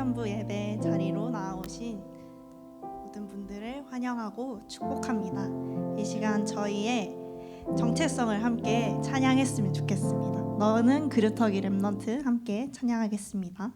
청년부 예배 자리로 나오신 모든 분들을 환영하고 축복합니다. 이 시간 저희의 정체성을 함께 찬양했으면 좋겠습니다. 너는 그루터기 랩넌트 함께 찬양하겠습니다.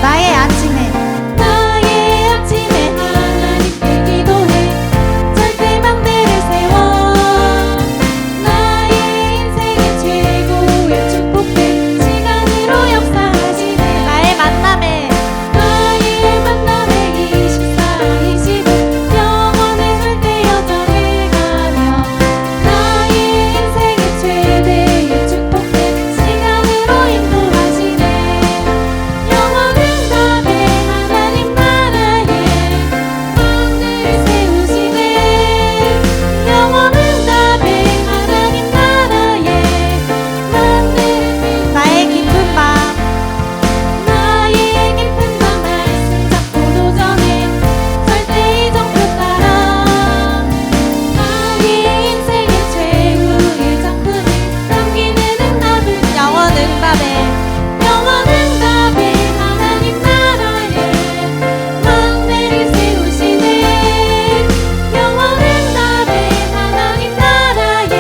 하겠습니다. 나의 아침에 하나님께 기도해 절대 맘대를 세워 나의 인생의 최고의 축복된 시간으로 역사하시네 나의 만남에 24-25 영원의 절대 여정을 가며 나의 인생의 최대의 축복된 시간으로 인도하시네 영원은 답에 하나님 나라에 왕들을 세우시네 영원은 답에 하나님 나라에 왕들을 세우시네 나의 깊은 밤 나의 깊은 밤 말씀 잡고 도전해 절대 이정표 따라 나의 인생의 최후의 작품을 남기는 응답을 영원 응답에 영원 응답에 하나님 나라에 왕들을 세우시네 영원 응답에 하나님 나라에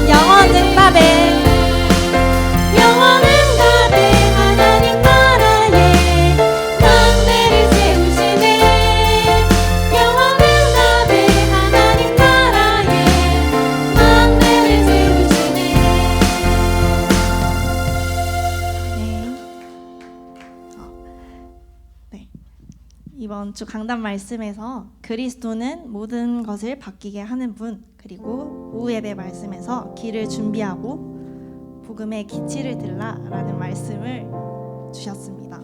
영원 응답에 영원 응답에 하나님 나라에 왕들을 세우시네 영원 응답에 하나님 나라에 왕들을 세우시네 네. 이번 주 강단 말씀에서 그리스도는 모든 것을 바뀌게 하는 분, 그리고 오후 예배 말씀에서 길을 준비하고 복음의 기치를 들라라는 말씀을 주셨습니다.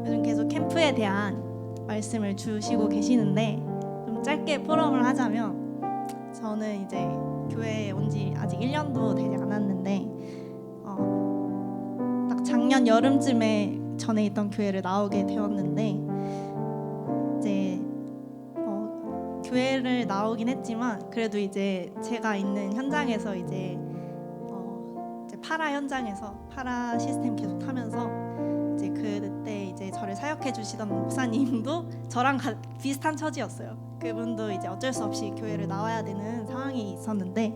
요즘 계속 캠프에 대한 말씀을 주시고 계시는데 좀 짧게 포럼을 하자면 저는 이제 교회에 온 지 아직 1년도 되지 않았는데 딱 작년 여름쯤에 전에 있던 교회를 나오게 되었는데 이제 교회를 나오긴 했지만 그래도 이제 제가 있는 현장에서 이제 파라 현장에서 파라 시스템 계속 타면서 이제 그때 이제 저를 사역해 주시던 목사님도 저랑 비슷한 처지였어요. 그분도 이제 어쩔 수 없이 교회를 나와야 되는 상황이 있었는데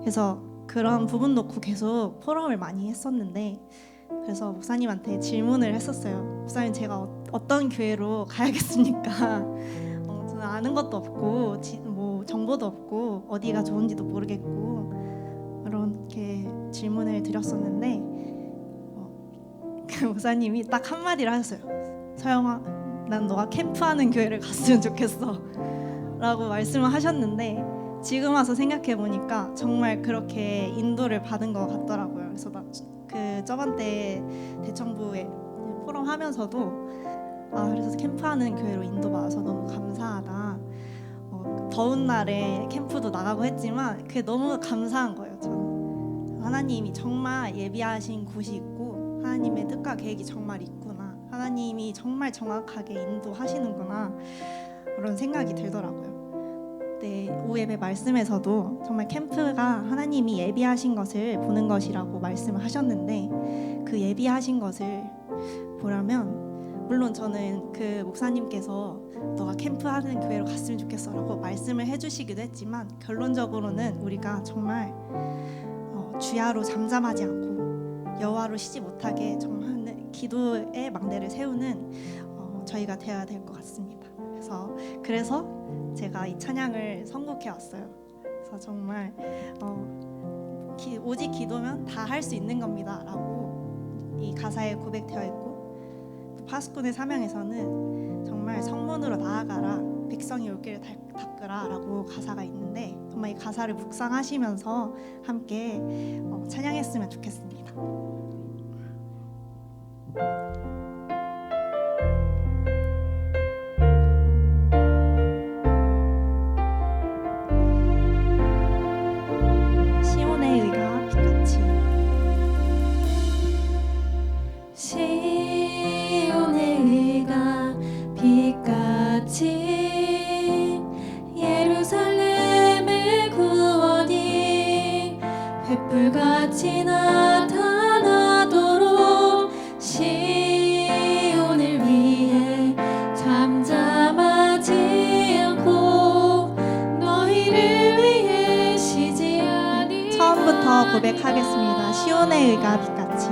그래서 그런 부분 놓고 계속 포럼을 많이 했었는데 그래서 목사님한테 질문을 했었어요. 목사님 제가 어떤 교회로 가야겠습니까? 저는 아는 것도 없고 뭐 정보도 없고 어디가 좋은지도 모르겠고 이렇게 질문을 드렸었는데 그 목사님이 딱 한마디를 하셨어요. 서영아, 난 너가 캠프하는 교회를 갔으면 좋겠어 라고 말씀을 하셨는데 지금 와서 생각해 보니까 정말 그렇게 인도를 받은 것 같더라고요. 그래서 그 저번 때 대청부에 포럼 하면서도 그래서 캠프하는 교회로 인도받아서 너무 감사하다. 더운 날에 캠프도 나가고 했지만 그게 너무 감사한 거예요. 저는 하나님이 정말 예비하신 곳이 있고 하나님의 뜻과 계획이 정말 있구나. 하나님이 정말 정확하게 인도하시는구나. 그런 생각이 들더라고요. 네, 오후 예배 말씀에서도 정말 캠프가 하나님이 예비하신 것을 보는 것이라고 말씀을 하셨는데 그 예비하신 것을 보려면 물론 저는 그 목사님께서 너가 캠프하는 교회로 갔으면 좋겠어라고 말씀을 해주시기도 했지만 결론적으로는 우리가 정말 주야로 잠잠하지 않고 여호와로 쉬지 못하게 정말 기도의 망대를 세우는 저희가 되어야 될 것 같습니다. 그래서 제가 이 찬양을 선곡해 왔어요. 그래서 정말 오직 기도면 다 할 수 있는 겁니다라고 이 가사에 고백되어 있고 또 파수꾼의 사명에서는 정말 성문으로 나아가라 백성이 올 길을 닦으라라고 가사가 있는데 정말 이 가사를 묵상하시면서 함께 찬양했으면 좋겠습니다. 시온의 의가 빛같이 시온의 의가 빛같이 예루살렘의 구원이 횃불같이 나타나도록 시온을 위해 잠잠하지 않고 너희를 위해 쉬지 아니. 처음부터 고백하겠습니다. 시온의 의가 빛같이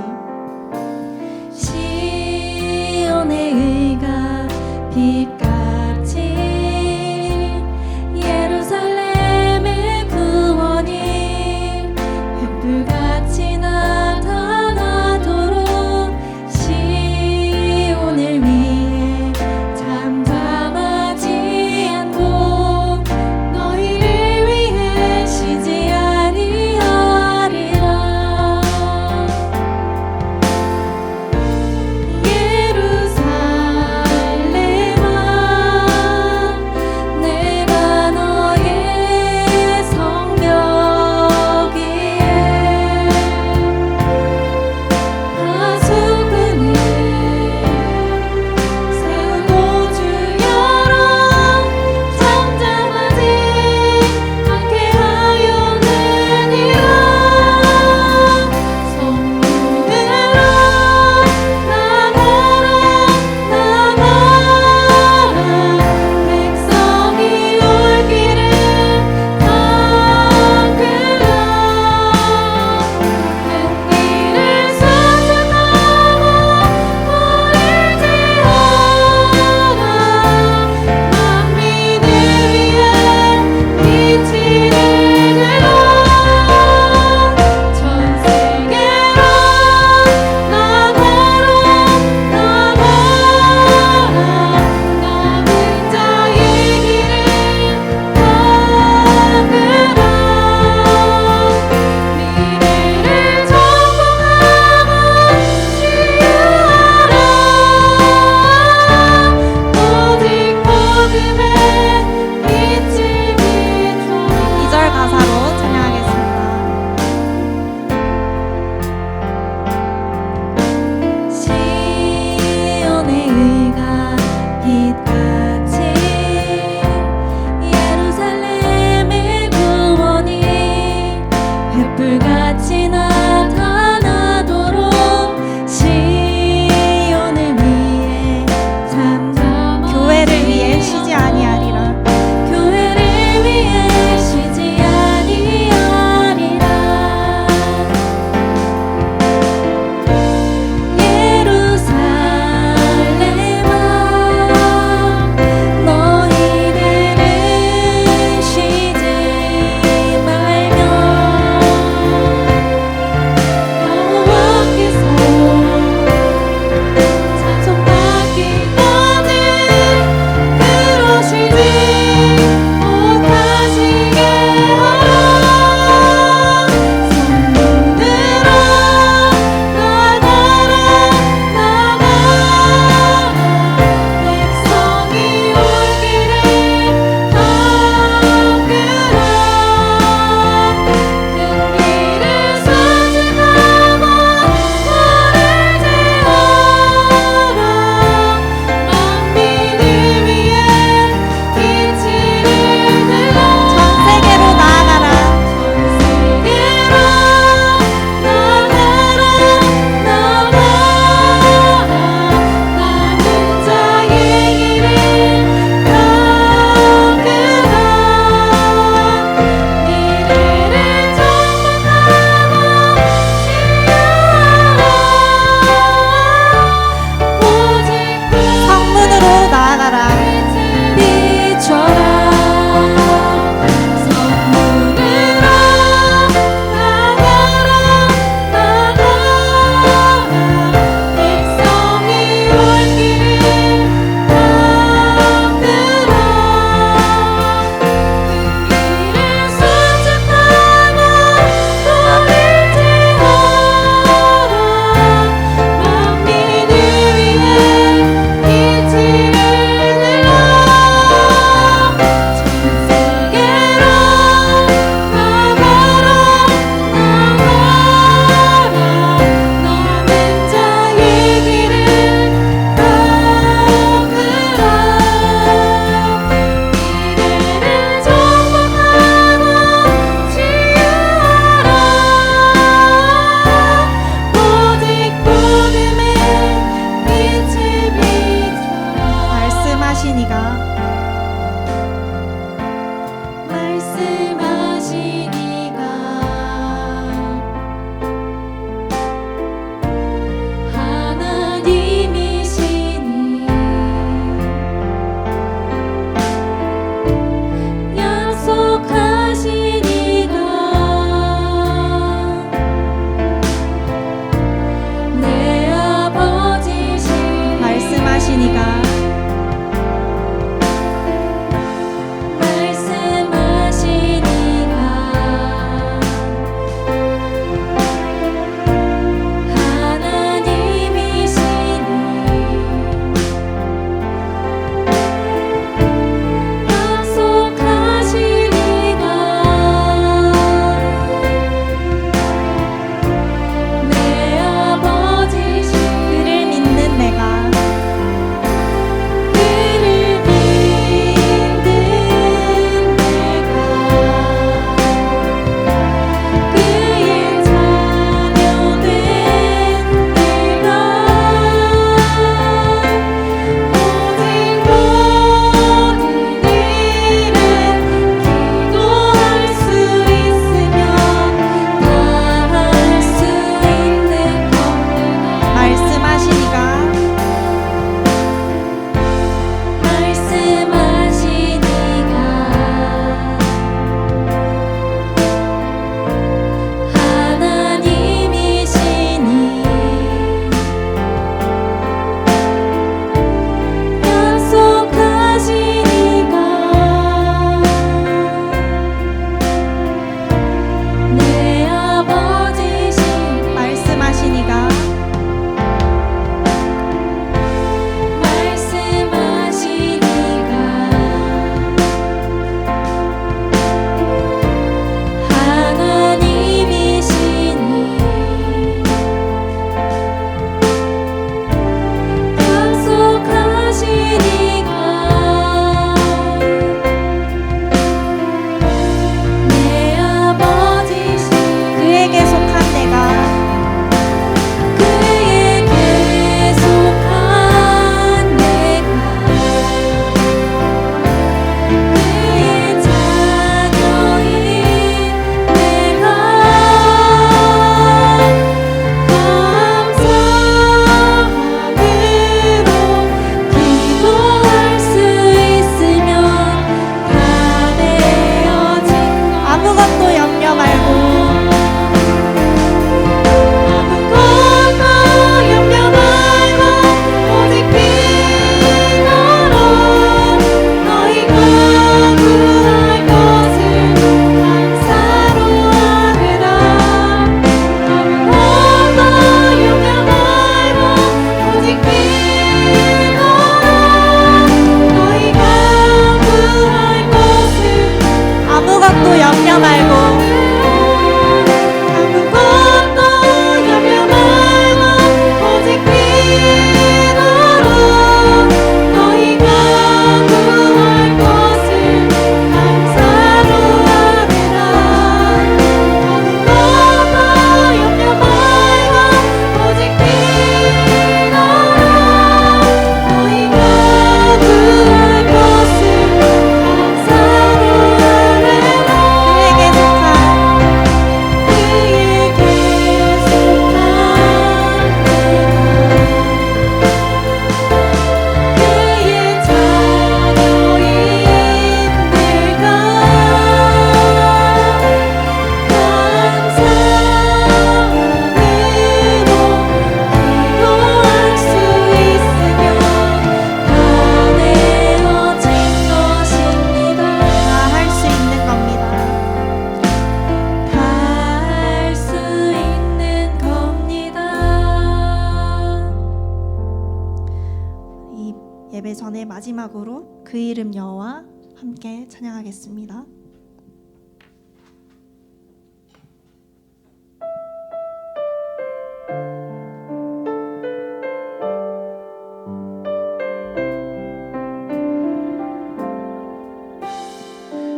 예배 전에 마지막으로 그 이름 여호와 함께 찬양하겠습니다.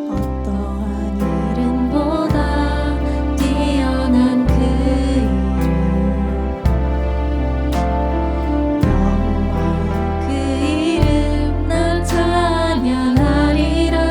어떠한 이름보다 뛰어난 그 이름 여호와 그 이름 난 찬양하리라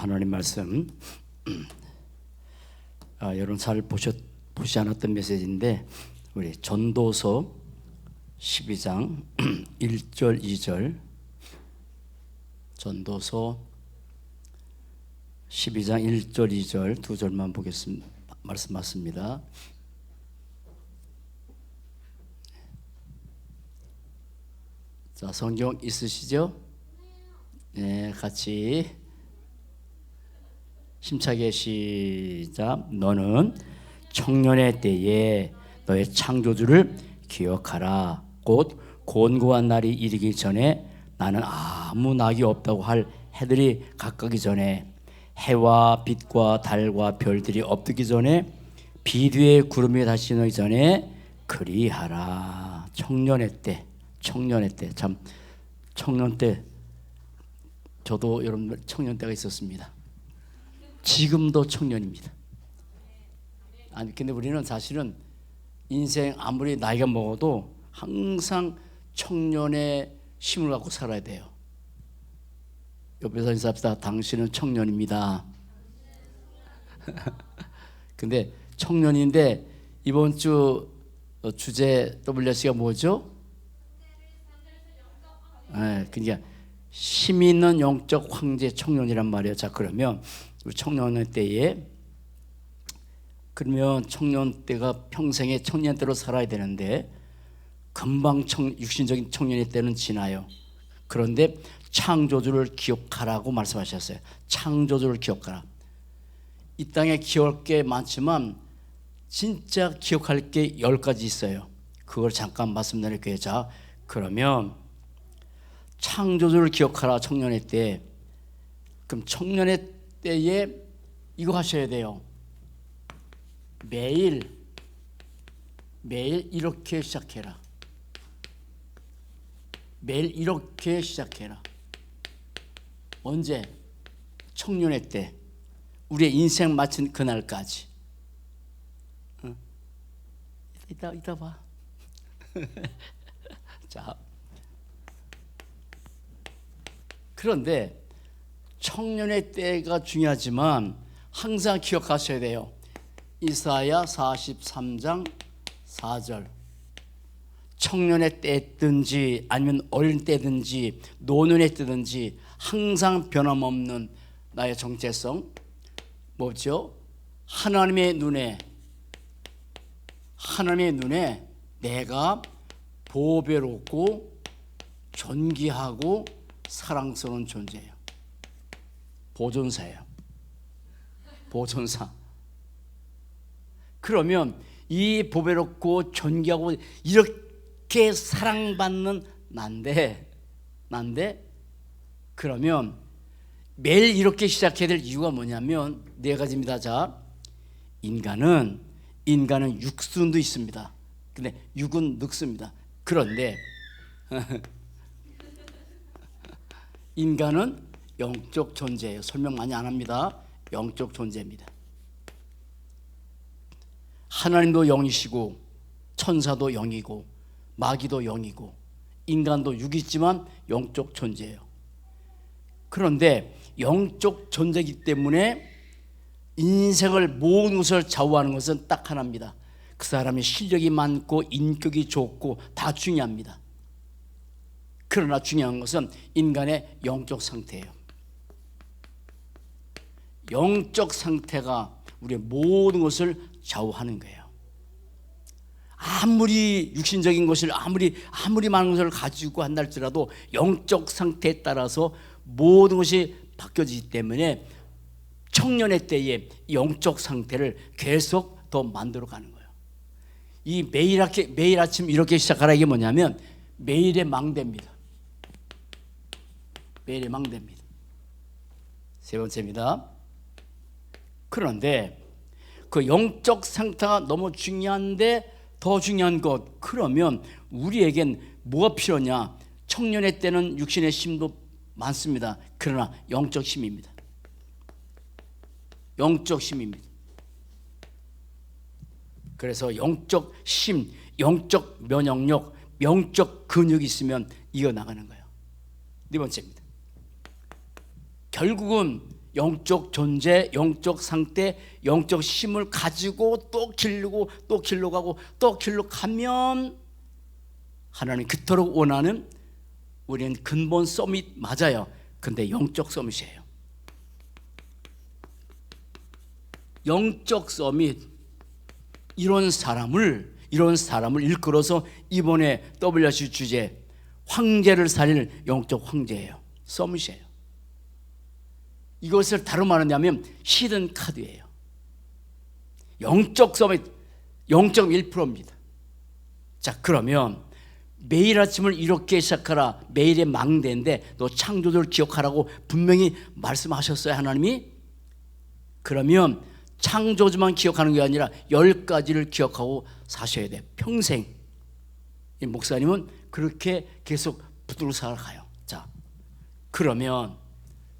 하나님 말씀 여러분 잘 보지 않았던 메시지인데 우리 전도서 12장 1절 2절 전도서 12장 1절 2절 두 절만 보겠습니다. 말씀 맞습니다. 자, 성경 있으시죠? 네, 같이 힘차게 시작. 너는 청년의 때에 너의 창조주를 기억하라. 곧 곤고한 날이 이르기 전에 나는 아무 낙이 없다고 할 해들이 가까기 전에 해와 빛과 달과 별들이 없기 전에 비 뒤에 구름이 다시 너기 전에 그리하라. 청년의 때, 청년의 때. 참 청년 때 저도 여러분 청년 때가 있었습니다. 지금도 청년입니다. 아니 근데 우리는 사실은 인생 아무리 나이가 먹어도 항상 청년의 힘을 갖고 살아야 돼요. 옆에서 인사합시다. 당신은 청년입니다. 근데 청년인데 이번 주 주제 WC가 뭐죠? 그러니까 힘 있는 영적 황제 청년이란 말이에요. 자, 그러면 청년의 때에 그러면 청년 때가 평생의 청년 때로 살아야 되는데 금방 육신적인 청년의 때는 지나요. 그런데 창조주를 기억하라고 말씀하셨어요. 창조주를 기억하라. 이 땅에 기억할 게 많지만 진짜 기억할 게 10가지 있어요. 그걸 잠깐 말씀드릴게요. 자, 그러면 창조주를 기억하라. 청년의 때. 그럼 청년의 때에 이거 하셔야 돼요. 매일 이렇게 시작해라. 매일 이렇게 시작해라. 언제? 청년의 때. 우리의 인생 마친 그날까지. 이따 봐. 자, 그런데 청년의 때가 중요하지만 항상 기억하셔야 돼요. 이사야 43장 4절. 청년의 때든지 아니면 어린 때든지 노년의 때든지 항상 변함없는 나의 정체성 뭐죠? 하나님의 눈에 내가 보배롭고 존귀하고 사랑스러운 존재예요. 보존사예요. 보존사. 그러면 이 보배롭고 존귀하고 이렇게 사랑받는 난데 그러면 매일 이렇게 시작해야 될 이유가 뭐냐면 4가지입니다. 자, 인간은 육순도 있습니다. 근데 육은 늙습니다. 그런데 인간은 영적 존재예요. 설명 많이 안 합니다. 영적 존재입니다. 하나님도 영이시고 천사도 영이고 마귀도 영이고 인간도 육이 있지만 영적 존재예요. 그런데 영적 존재이기 때문에 인생을 모든 것을 좌우하는 것은 딱 하나입니다. 그 사람이 실력이 많고 인격이 좋고 다 중요합니다. 그러나 중요한 것은 인간의 영적 상태예요. 영적 상태가 우리의 모든 것을 좌우하는 거예요. 아무리 육신적인 것을 아무리 많은 것을 가지고 한다 할지라도 영적 상태에 따라서 모든 것이 바뀌어지기 때문에 청년의 때에 영적 상태를 계속 더 만들어가는 거예요. 이 매일 아침 이렇게 시작하라 이게 뭐냐면 매일의 망대입니다. 매일의 망대입니다. 세 번째입니다. 그런데 그 영적 상태가 너무 중요한데 더 중요한 것, 그러면 우리에겐 뭐가 필요하냐? 청년의 때는 육신의 힘도 많습니다. 그러나 영적 힘입니다. 영적 힘입니다. 그래서 영적 힘, 영적 면역력, 영적 근육이 있으면 이어나가는 거예요. 4번째입니다. 결국은 영적 존재, 영적 상태, 영적 힘을 가지고 또 기르고 또 길러가고 또 길러가면 하나님 그토록 원하는 우리는 근본 서밋 맞아요. 근데 영적 서밋이에요. 영적 서밋 이런 사람을 일컬어서 이번에 WRC 주제 황제를 살릴 영적 황제예요. 서밋이에요. 이것을 다른 말로 하면 히든 카드예요. 영적 서밋 0.1%입니다. 자, 그러면 매일 아침을 이렇게 시작하라. 매일의 망대인데 너 창조주를 기억하라고 분명히 말씀하셨어요, 하나님이. 그러면 창조주만 기억하는 게 아니라 10가지를 기억하고 사셔야 돼. 평생. 이 목사님은 그렇게 계속 붙들고 살아가요. 자, 그러면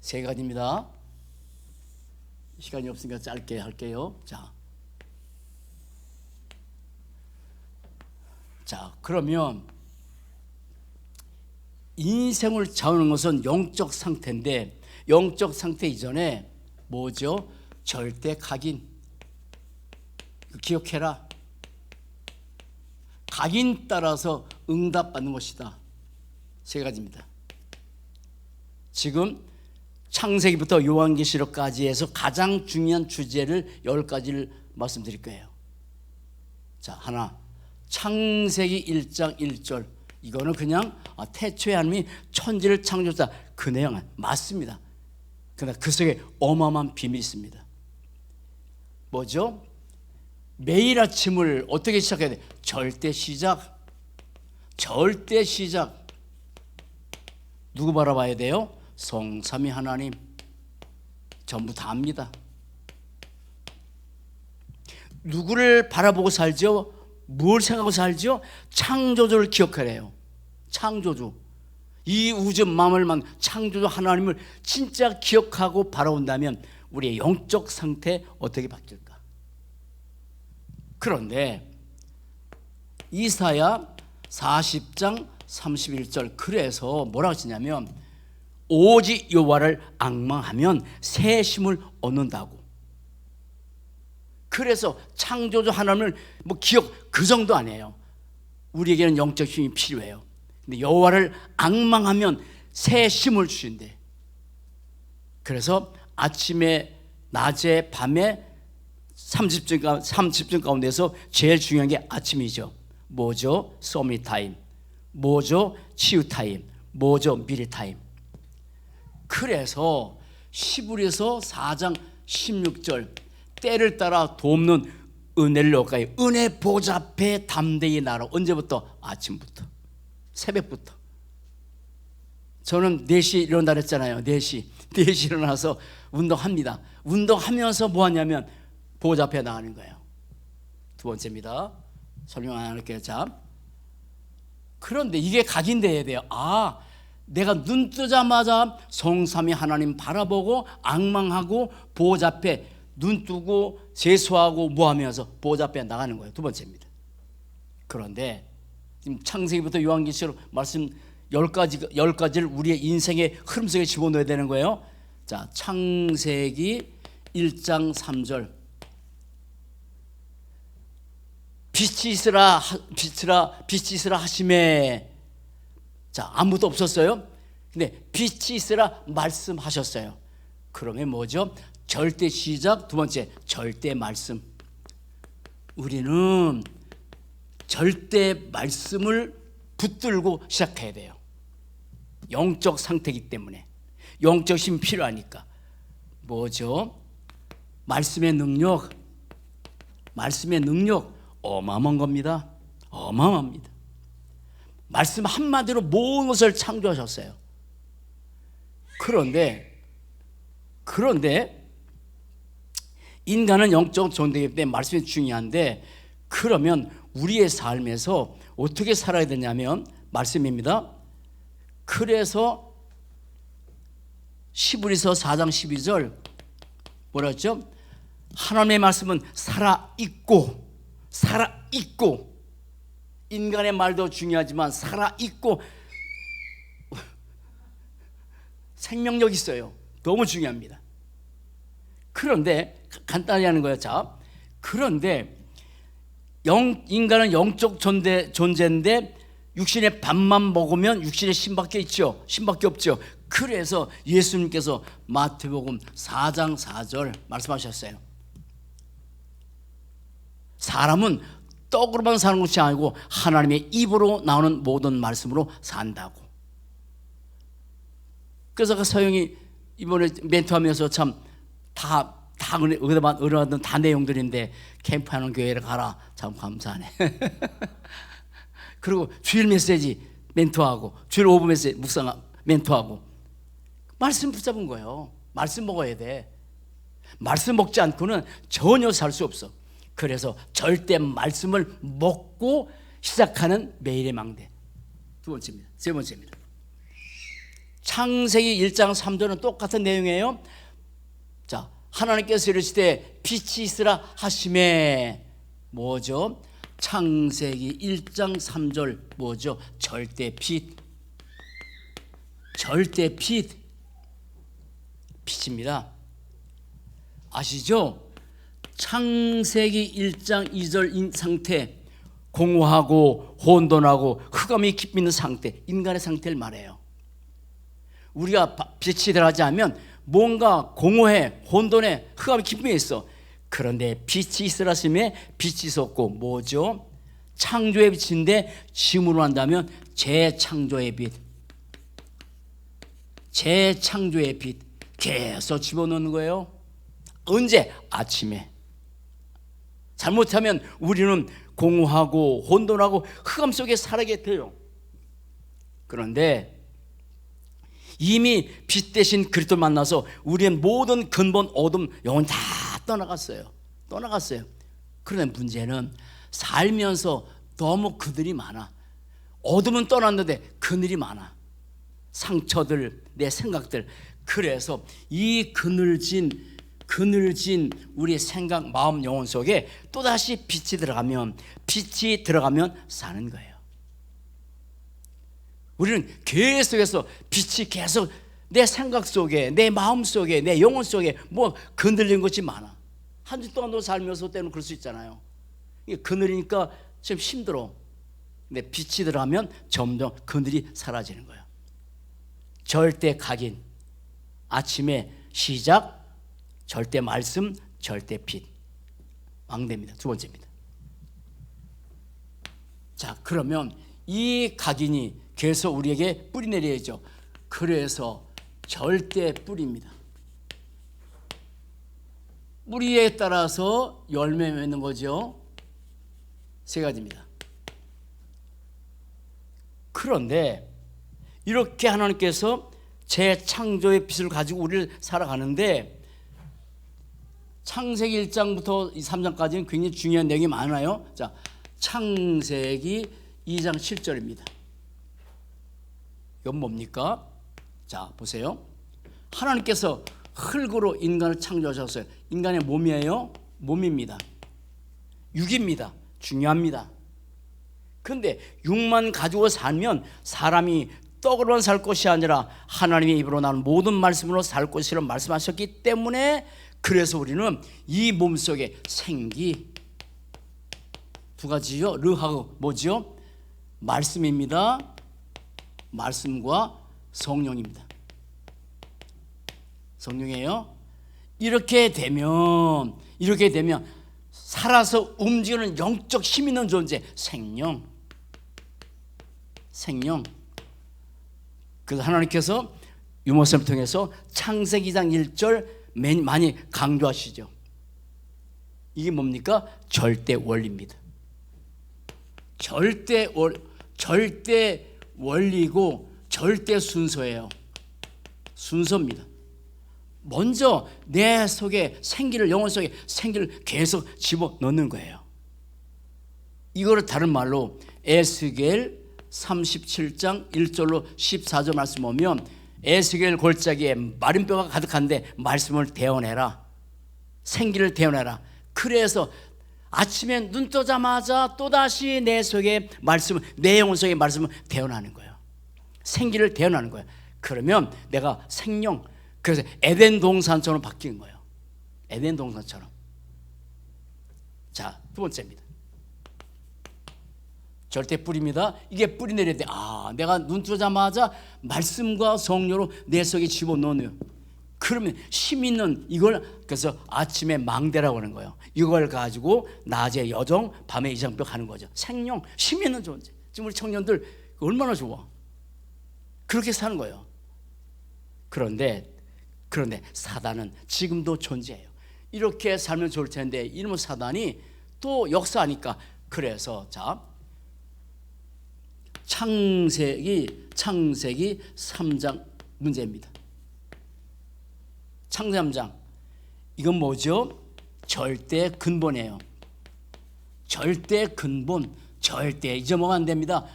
3가지입니다. 시간이 없으니까 짧게 할게요. 자, 그러면 인생을 좌우하는 것은 영적 상태인데 영적 상태 이전에 뭐죠? 절대 각인. 기억해라. 각인 따라서 응답받는 것이다. 3가지입니다. 지금 창세기부터 요한계시록까지 해서 가장 중요한 주제를 10가지를 말씀드릴 거예요. 자, 하나, 창세기 1장 1절. 이거는 그냥 태초에 하나님이 천지를 창조했다. 그 내용은 맞습니다. 그러나 그 속에 어마어마한 비밀이 있습니다. 뭐죠? 매일 아침을 어떻게 시작해야 돼? 절대 시작. 절대 시작. 누구 바라봐야 돼요? 성삼위 하나님. 전부 다 압니다. 누구를 바라보고 살죠? 뭘 생각하고 살죠? 창조주를 기억하래요. 창조주. 이 우주 만물만 창조주 하나님을 진짜 기억하고 바라본다면 우리의 영적 상태 어떻게 바뀔까? 그런데 이사야 40장 31절 그래서 뭐라고 하시냐면 오직 여호와를 앙망하면 새 힘을 얻는다고. 그래서 창조주 하나님을 뭐 기억 그 정도 아니에요. 우리에게는 영적 힘이 필요해요. 근데 여호와를 앙망하면 새 힘을 주신대. 그래서 아침에 낮에 밤에 30분 가운데서 제일 중요한 게 아침이죠. 뭐죠? 서밋 타임. 뭐죠? 치유 타임. 뭐죠? 미래 타임. 그래서 시브리서 4장 16절 때를 따라 돕는 은혜를 얻가요. 은혜 보좌 앞에 담대히 나라. 언제부터? 아침부터. 새벽부터. 저는 4시 일어난다 그랬잖아요. 4시 일어나서 운동합니다. 운동하면서 뭐 하냐면 보좌 앞에 나가는 거예요. 2번째입니다. 설명 안 할게요. 자, 그런데 이게 각인돼야 돼요. 내가 눈 뜨자마자 성삼위 하나님 바라보고 앙망하고 보좌 앞에 눈 뜨고 세수하고 뭐 하면서 보좌 앞에 나가는 거예요. 2번째입니다. 그런데 지금 창세기부터 요한계시록 말씀 10가지를 우리의 인생의 흐름 속에 집어넣어야 되는 거예요. 자, 창세기 1장 3절 빛이 있으라 하심에. 자, 아무도 없었어요. 근데 빛이 있으라 말씀하셨어요. 그러면 뭐죠? 절대 시작. 2번째, 절대 말씀. 우리는 절대 말씀을 붙들고 시작해야 돼요. 영적 상태이기 때문에. 영적 힘이 필요하니까. 뭐죠? 말씀의 능력. 말씀의 능력 어마어마한 겁니다. 어마어마합니다. 말씀 한마디로 모든 것을 창조하셨어요. 그런데 인간은 영적 존재이기 때문에 말씀이 중요한데, 그러면 우리의 삶에서 어떻게 살아야 되냐면 말씀입니다. 그래서 시브리서 4장 12절 뭐라 했죠? 하나님의 말씀은 살아있고 인간의 말도 중요하지만 살아있고 생명력 있어요. 너무 중요합니다. 그런데 간단히 하는 거예요. 자, 그런데 인간은 영적 존재인데 육신의 밥만 먹으면 육신에 신밖에 있죠. 신밖에 없죠. 그래서 예수님께서 마태복음 4장 4절 말씀하셨어요. 사람은 떡으로만 사는 것이 아니고 하나님의 입으로 나오는 모든 말씀으로 산다고. 그래서 그 서영이 이번에 멘토하면서 참 다 얻어받는 다 내용들인데 캠프하는 교회를 가라. 참 감사하네. 그리고 주일 메시지 멘토하고 주일 오브 메시지 묵상 멘토하고 말씀 붙잡은 거예요. 말씀 먹어야 돼. 말씀 먹지 않고는 전혀 살 수 없어. 그래서 절대 말씀을 먹고 시작하는 매일의 망대. 두 번째입니다. 세 번째입니다. 창세기 1장 3절은 똑같은 내용이에요. 자, 하나님께서 이르시되 빛이 있으라 하심에 뭐죠? 창세기 1장 3절 뭐죠? 절대 빛. 절대 빛. 빛입니다. 아시죠? 창세기 1장 2절 상태, 공허하고 혼돈하고 흑암이 깊는 상태, 인간의 상태를 말해요. 우리가 빛이 들어가지 않으면 뭔가 공허해, 혼돈해, 흑암이 깊음에 있어. 그런데 빛이 있으라심에 빛이 있었고 뭐죠? 창조의 빛인데 지음으로 한다면 재창조의 빛. 재창조의 빛 계속 집어넣는 거예요. 언제? 아침에. 잘못하면 우리는 공허하고 혼돈하고 흑암 속에 살아게 돼요. 그런데 이미 빛 대신 그리스도를 만나서 우리의 모든 근본 어둠 영혼 다 떠나갔어요. 그런데 문제는 살면서 너무 그늘이 많아. 어둠은 떠났는데 그늘이 많아. 상처들, 내 생각들. 그래서 이 그늘진 우리의 생각, 마음, 영혼 속에 또다시 빛이 들어가면 사는 거예요. 우리는 계속해서 빛이 계속 내 생각 속에, 내 마음 속에, 내 영혼 속에 뭐 그늘린 것이 많아. 한 주 동안 살면서 때는 그럴 수 있잖아요. 이게 그늘이니까 좀 힘들어. 근데 빛이 들어가면 점점 그늘이 사라지는 거예요. 절대 각인. 아침에 시작, 절대 말씀, 절대 빛. 왕대입니다. 두 번째입니다. 자, 그러면 이 각인이 계속 우리에게 뿌리 내려야죠. 그래서 절대 뿌리입니다. 뿌리에 따라서 열매 맺는 거죠. 세 가지입니다. 그런데 이렇게 하나님께서 재창조의 빛을 가지고 우리를 살아가는데 창세기 1장부터 3장까지는 굉장히 중요한 내용이 많아요. 자, 창세기 2장 7절입니다. 이건 뭡니까? 자, 보세요. 하나님께서 흙으로 인간을 창조하셨어요. 인간의 몸이에요? 몸입니다. 육입니다. 중요합니다. 그런데 육만 가지고 살면 사람이 떡으로만 살 것이 아니라 하나님의 입으로 나오는 모든 말씀으로 살 것이라고 말씀하셨기 때문에 그래서 우리는 이 몸속에 생기 두 가지요. 르하고 뭐지요? 말씀입니다. 말씀과 성령입니다. 성령이에요. 이렇게 되면 살아서 움직이는 영적 힘 있는 존재, 생명. 그래서 하나님께서 유모쌤을 통해서 창세기 2장 1절 많이 강조하시죠. 이게 뭡니까? 절대 원리입니다. 절대 원리고 절대 순서예요. 순서입니다. 먼저 내 속에 생기를, 영혼 속에 생기를 계속 집어넣는 거예요. 이거를 다른 말로 에스겔 37장 1절로 14절 말씀 보면 에스겔 골짜기에 마른 뼈가 가득한데 말씀을 데워내라. 생기를 데워내라. 그래서 아침에 눈 뜨자마자 또다시 내 속에 말씀을, 내 영혼 속에 말씀을 데워나는 거예요. 생기를 데워나는 거예요. 그러면 내가 생명, 그래서 에덴 동산처럼 바뀌는 거예요. 에덴 동산처럼. 자, 두 번째입니다. 절대 뿌리입니다. 이게 뿌리 내릴 때, 내가 눈 뜨자마자 말씀과 성령으로 내 속에 집어넣어요. 그러면 힘 있는 이걸, 그래서 아침에 망대라고 하는 거예요. 이걸 가지고 낮에 여정, 밤에 이장벽 하는 거죠. 생명, 힘 있는 존재. 지금 우리 청년들 얼마나 좋아. 그렇게 사는 거예요. 그런데 사단은 지금도 존재해요. 이렇게 살면 좋을 텐데 이놈의 사단이 또 역사하니까, 그래서 자, 창세기 3장 문제입니다. 창세기 3장, 이건 뭐죠? 절대 근본이에요. 절대 근본, 절대 잊어먹으면 안 됩니다.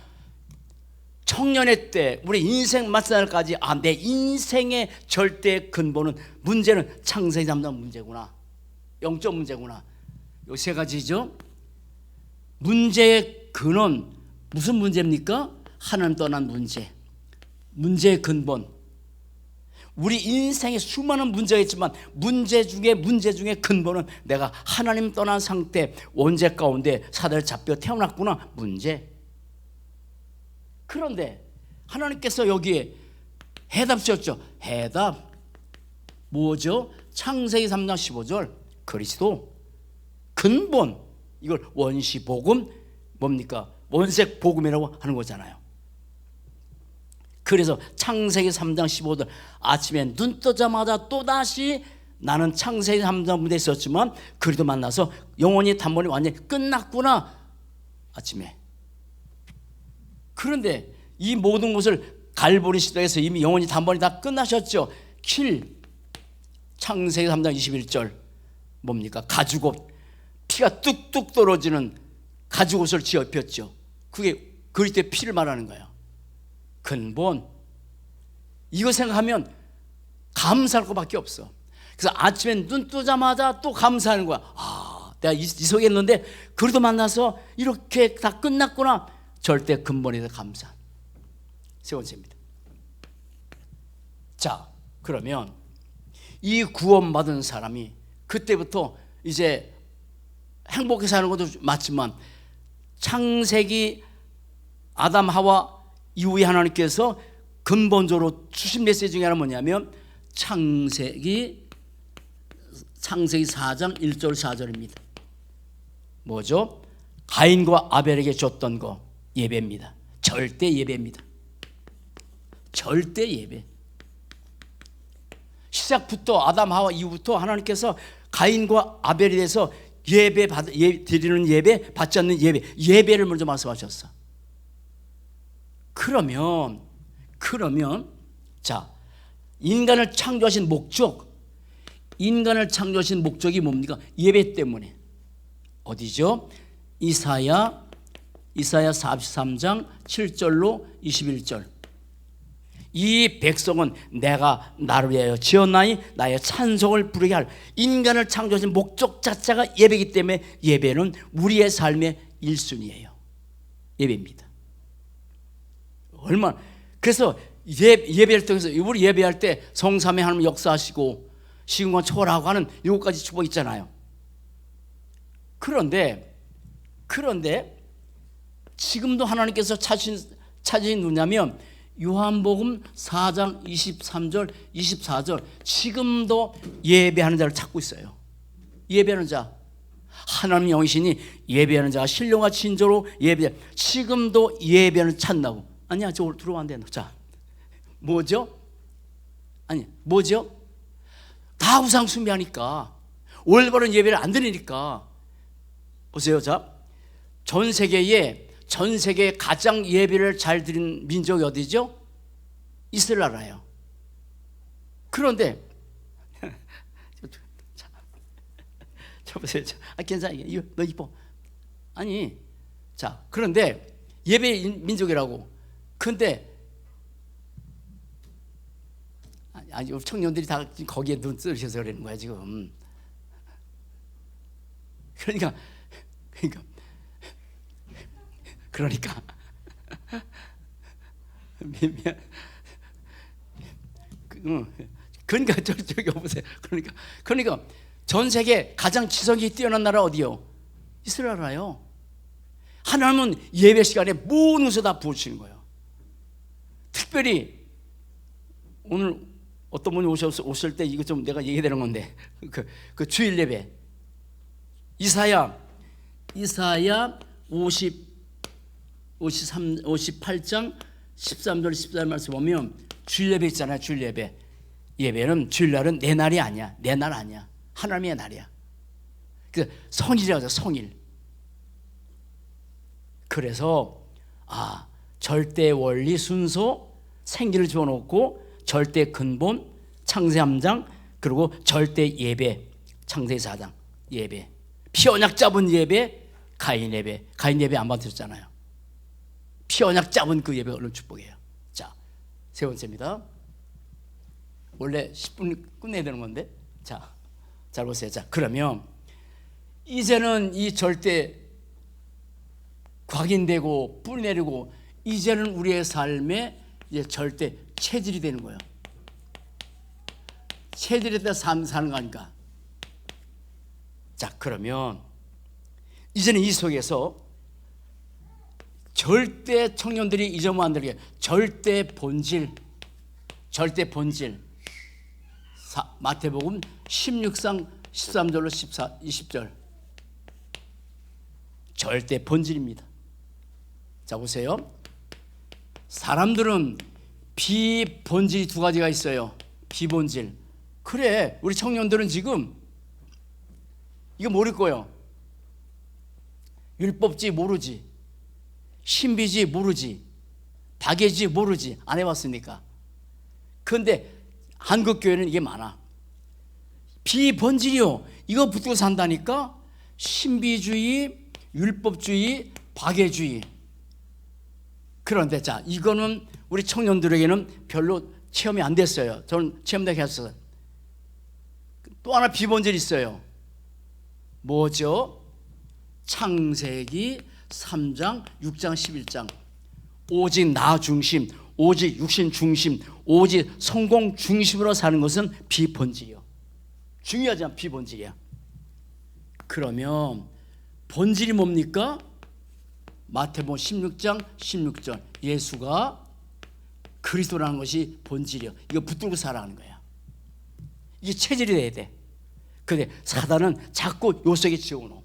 청년의 때, 우리 인생 마지막까지 내 인생의 절대 근본은, 문제는 창세기 3장 문제구나, 영적 문제구나. 요 세 가지죠. 문제의 근원, 무슨 문제입니까? 하나님 떠난 문제, 문제의 근본. 우리 인생에 수많은 문제가 있지만 문제 중에 근본은 내가 하나님 떠난 상태, 원죄 가운데 사단을 잡혀 태어났구나, 문제. 그런데 하나님께서 여기에 해답 주셨죠. 해답 뭐죠? 창세기 3장 15절, 그리스도 근본. 이걸 원시 복음, 뭡니까? 원색 복음이라고 하는 거잖아요. 그래서 창세기 3장 15절, 아침에 눈 뜨자마자 또다시 나는 창세기 3장 무대에 있었지만 그리도 만나서 영원히 단번에 완전히 끝났구나, 아침에. 그런데 이 모든 것을 갈보리 시대에서 이미 영원히 단번에 다 끝나셨죠. 창세기 3장 21절 뭡니까? 가죽옷, 피가 뚝뚝 떨어지는 가죽옷을 지어 입혔죠. 그게 그리스도의 피를 말하는 거예요. 근본. 이거 생각하면 감사할 것밖에 없어. 그래서 아침에 눈 뜨자마자 또 감사하는 거야. 내가 이 속에 있는데 그리스도 만나서 이렇게 다 끝났구나. 절대 근본에 대해 감사. 세 번째입니다. 자, 그러면 이 구원받은 사람이 그때부터 이제 행복히 사는 것도 맞지만, 창세기 아담 하와 이후에 하나님께서 근본적으로 주신 메시지 중에 하나는 뭐냐면 창세기 4장 1절 4절입니다. 뭐죠? 가인과 아벨에게 줬던 거, 예배입니다. 절대 예배입니다. 절대 예배. 시작부터 아담 하와 이후부터 하나님께서 가인과 아벨에 대해서 드리는 예배, 받지 않는 예배를 먼저 말씀하셨어. 그러면 자, 인간을 창조하신 목적이 뭡니까? 예배 때문에. 어디죠? 이사야 43장 7절로 21절. 이 백성은 내가 나를 위하여 지었나니 나의 찬송을 부르게 할. 인간을 창조하신 목적 자체가 예배이기 때문에 예배는 우리의 삶의 1순위예요. 예배입니다. 그래서 예배를 통해서, 우리 예배할 때 성삼위 하나님 역사하시고 시공간 초월하고 하는 7가지 축복 있잖아요. 그런데 지금도 하나님께서 찾으신 누구냐면 요한복음 4장 23절 24절, 지금도 예배하는 자를 찾고 있어요. 예배하는 자, 하나님 영이시니 예배하는 자가 신령과 진정으로 지금도 예배하는 찾는다고. 아니야, 저 들어와 안 된다. 자, 뭐죠? 다 우상 숭배하니까, 올바른 예배를 안 드리니까. 보세요. 자, 전 세계에 가장 예배를 잘 드리는 민족이 어디죠? 이스라엘 나라예요. 그런데 저 보세요. 괜찮아. 너 이뻐. 자, 그런데 예배 민족이라고. 근데 청년들이 다 거기에 눈 뜨셔서 그러는 거야 지금. 그러니까 그러니까 저기 보세요. 그러니까 전 세계 가장 지성이 뛰어난 나라 어디요? 이스라엘 나라요. 하나님은 예배 시간에 모든 것을 다 부어주시는 거예요. 특별히 오늘 어떤 분이 오실 때 이거 좀 내가 얘기되는 건데 그 주일 예배 이사야 58장 13절 14절 말씀 보면 주일 예배 있잖아요. 주일 예배. 예배는 주일날은 내 날이 아니야. 내 날 아니야. 하나님의 날이야. 그 성일이라고 하죠. 성일. 그래서 절대 원리 순서 생기를 집어넣고 절대 근본 창세 3장 그리고 절대 예배 창세 4장 예배 피 언약 잡은 예배 가인 예배 안 받으셨잖아요. 피 언약 잡은 그 예배가 얼른 축복이에요. 자, 세 번째입니다. 원래 10분 끝내야 되는 건데 자, 잘 보세요. 자, 그러면 이제는 이 절대 각인되고 뿌리 내리고 이제는 우리의 삶에 이제 절대 체질이 되는 거예요. 체질에 따라 사는 거니까. 자, 그러면 이제는 이 속에서 절대 청년들이 잊으면 안 되게 절대 본질 마태복음 16장 13절로 20절 절대 본질입니다. 자, 보세요. 사람들은 비본질이 두 가지가 있어요. 비본질. 그래, 우리 청년들은 지금 이거 모를 거예요. 율법지 모르지, 신비지 모르지, 박예지 모르지, 안 해봤으니까. 그런데 한국교회는 이게 많아. 비본질이요. 이거 붙들고 산다니까. 신비주의, 율법주의, 박예주의. 그런데 자, 이거는 우리 청년들에게는 별로 체험이 안 됐어요. 저는 체험되게 했어요. 또 하나 비본질이 있어요. 뭐죠? 창세기 3장, 6장, 11장. 오직 나 중심, 오직 육신 중심, 오직 성공 중심으로 사는 것은 비본질이요. 중요하지만 비본질이야. 그러면 본질이 뭡니까? 마태복음 16장 16절 예수가 그리스도라는 것이 본질이요. 이거 붙들고 살아가는 거야. 이게 체질이 돼야 돼. 근데 사단은 자꾸 요 속에 지어놓어.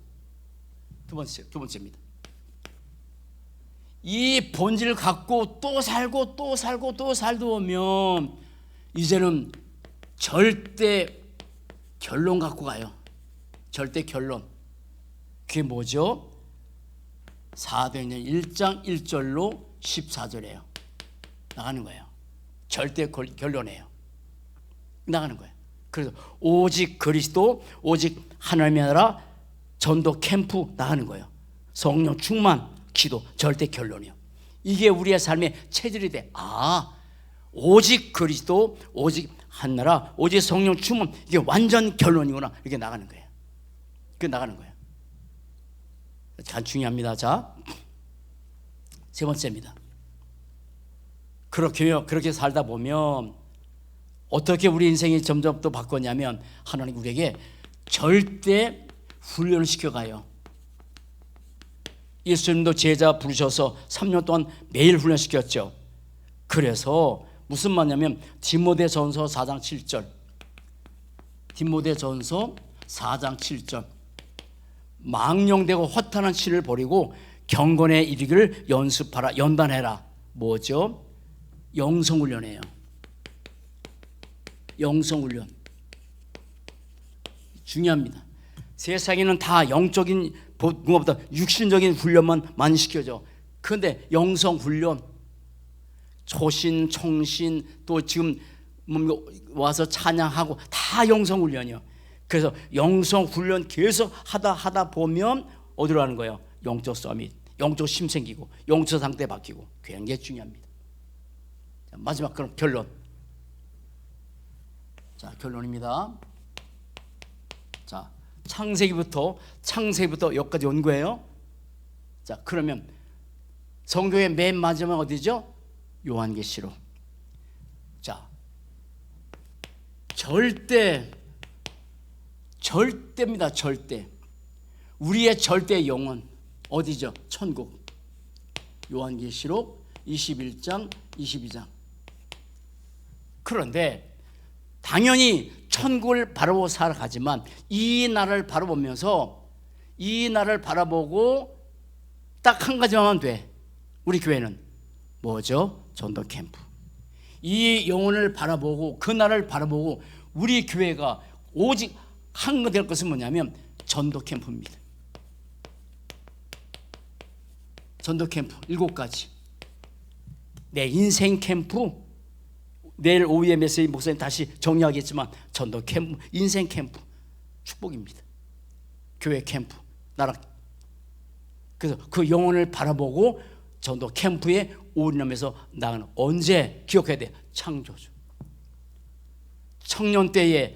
두 번째입니다. 이 본질을 갖고 또 살고 또 살고 또 살다 보면 이제는 절대 결론 갖고 가요. 절대 결론. 그게 뭐죠? 사도행전 1장 1절로 14절이에요. 나가는 거예요. 절대 결론이에요. 나가는 거예요. 그래서 오직 그리스도, 오직 하나님의 나라, 전도 캠프 나가는 거예요. 성령 충만, 기도, 절대 결론이요. 이게 우리의 삶의 체질이 돼. 오직 그리스도, 오직 한 나라, 오직 성령 충만, 이게 완전 결론이구나. 이렇게 나가는 거예요. 그게 나가는 거예요. 참 중요합니다. 자, 세 번째입니다. 그렇게 살다 보면 어떻게 우리 인생이 점점 또 바꿨냐면 하나님 우리에게 절대 훈련을 시켜가요. 예수님도 제자 부르셔서 3년 동안 매일 훈련시켰죠. 그래서 무슨 말이냐면 디모데전서 4장 7절 디모데전서 4장 7절 망령되고 허탄한 신을 버리고 경건에 이르기를 연습하라 연단해라. 뭐죠? 영성훈련이에요. 영성훈련 중요합니다. 세상에는 다 영적인 것보다 육신적인 훈련만 많이 시켜줘. 그런데 영성훈련 초신, 청신 또 지금 와서 찬양하고 다 영성훈련이요. 그래서 영성훈련 계속 하다 보면 어디로 가는 거예요? 영적 서밋, 영적 힘 생기고 영적 상태 바뀌고 굉장히 중요합니다. 자, 마지막 그럼 결론. 자, 결론입니다. 자, 창세기부터 여기까지 온 거예요. 자, 그러면 성경의 맨 마지막 어디죠? 요한계시록. 자, 절대입니다. 절대. 우리의 절대 영혼 어디죠? 천국. 요한계시록 21장 22장. 그런데 당연히 천국을 바라보고 살아가지만 이 나라를 바라보면서 이 나라를 바라보고 딱 한 가지만 하면 돼. 우리 교회는 뭐죠? 전도 캠프. 이 영혼을 바라보고 그 나라를 바라보고 우리 교회가 오직 한 거 될 것은 뭐냐면 전도 캠프입니다. 전도 캠프 7가지. 내 인생 캠프, 내일 오후에 메시지 목사님 다시 정리하겠지만 전도 캠프, 인생 캠프 축복입니다. 교회 캠프, 나라. 그래서 그 영혼을 바라보고 전도 캠프에 올인하면서 나가는. 언제 기억해야 돼? 창조주. 청년 때의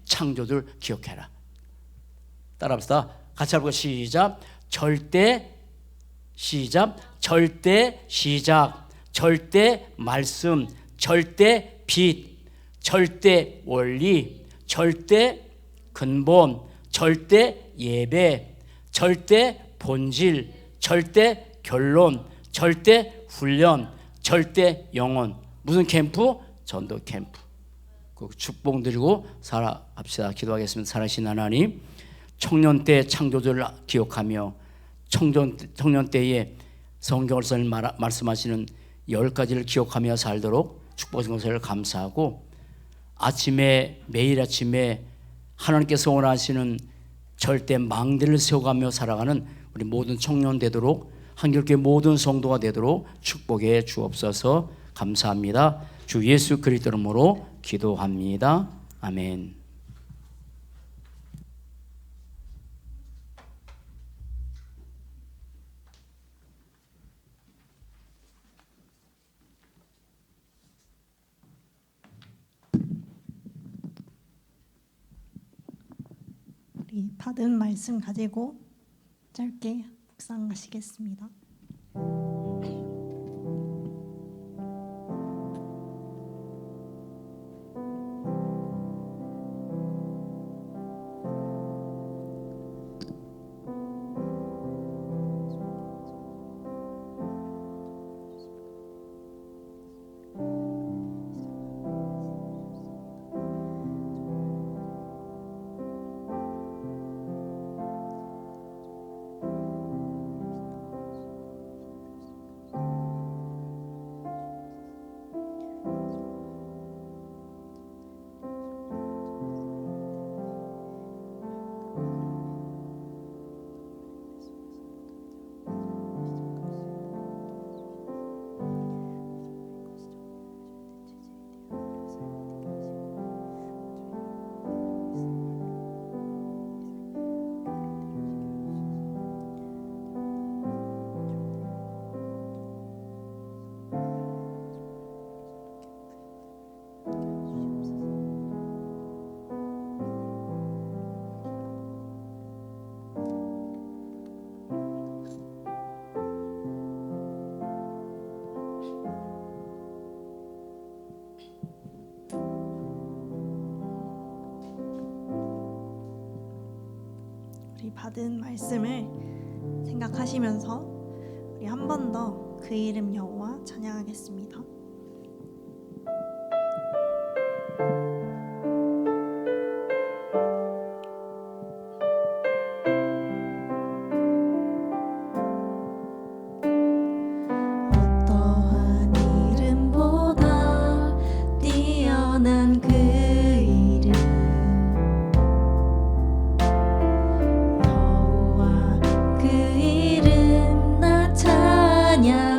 창조들 기억해라. 따라합시다. 같이 해볼까요? 시작. 절대 시작. 절대 시작. 절대 말씀. 절대 빛. 절대 원리. 절대 근본. 절대 예배. 절대 본질. 절대 결론. 절대 훈련. 절대 영혼. 무슨 캠프? 전도 캠프. 그 축복 드리고 살아갑시다. 기도하겠습니다. 살아계신 하나님, 청년 때 창조주를 기억하며 청년 때에 성경에서 말씀하시는 10가지를 기억하며 살도록 축복하신 것을 감사하고, 아침에 매일 아침에 하나님께서 원하시는 절대 망대를 세워가며 살아가는 우리 모든 청년 되도록, 한결교회 모든 성도가 되도록 축복해 주옵소서. 감사합니다. 주 예수 그리스도 이름으로 기도합니다. 아멘. 우리 받은 말씀 가지고 짧게 묵상하시겠습니다. 우리 받은 말씀을 생각하시면서 우리 한 번 더 그 이름 여호와 찬양하겠습니다. 어떠한 이름보다 뛰어난 그 이름 여호와, 그 이름 나 찬양하리라.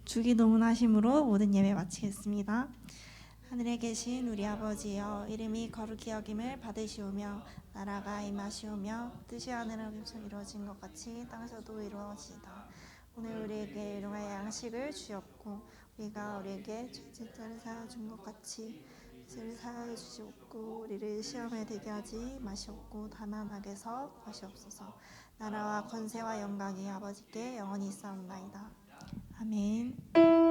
주기도문하심으로 모든 예배 마치겠습니다. 하늘에 계신 우리 아버지여, 이름이 거룩히 여김을 받으시오며 나라가 임하시오며 뜻이 하늘에서 이루어진 것 같이 땅에서도 이루어지이다. 오늘 우리에게 일용할 양식을 주옵고 우리가 우리에게 죄를 사하여 준 것 같이 죄를 사하여 주시옵고 우리를 시험에 들게 하지 마시옵고 다만 악에서 구하시옵소서. 나라와 권세와 영광이 아버지께 영원히 있사옵나이다. 아멘.